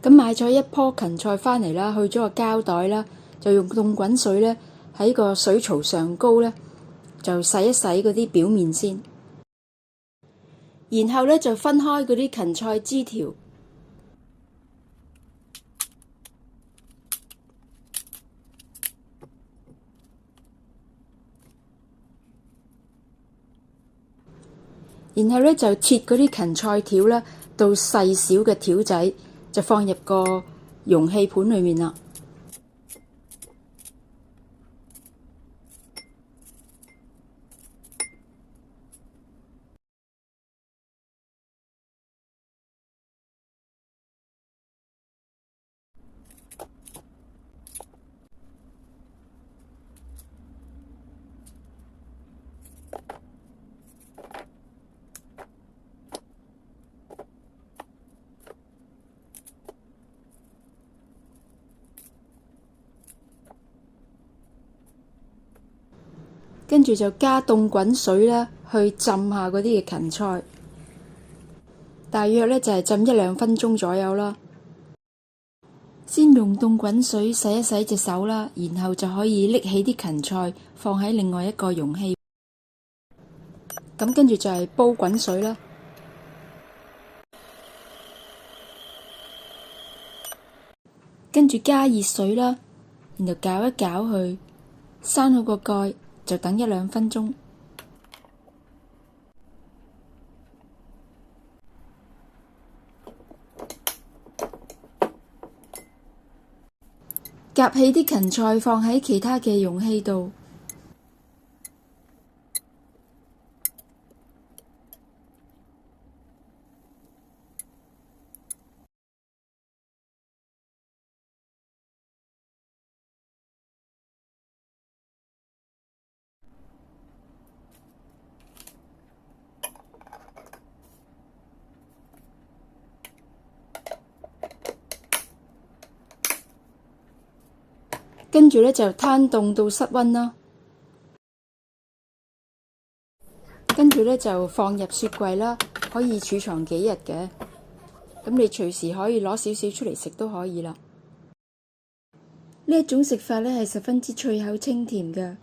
咁買咗一棵芹菜返嚟啦，去咗個膠袋啦，就用凍滾水咧喺個水槽上高咧就洗一洗嗰啲表面先，然後咧就分開嗰啲芹菜枝條，然後咧就切嗰啲芹菜條啦到細小嘅條仔，就放入個容器盤裏面啦。跟住就加凍滾水啦，去浸下嗰啲嘅芹菜，大約咧就係浸1-2分鐘左右啦。先用凍滾水洗一洗隻手啦，然後就可以拎起啲芹菜放喺另外一個容器。咁跟住就係煲滾水啦，跟住加熱水啦，然後攪一攪佢，閂好個蓋。就等1-2分鐘，夾起啲芹菜放喺其他嘅容器度，跟住咧就攤凍到室溫啦，跟住咧就放入雪櫃啦，可以儲藏幾日嘅。咁你隨時可以攞少少出嚟食都可以啦。呢一種食法咧係十分之脆口清甜嘅。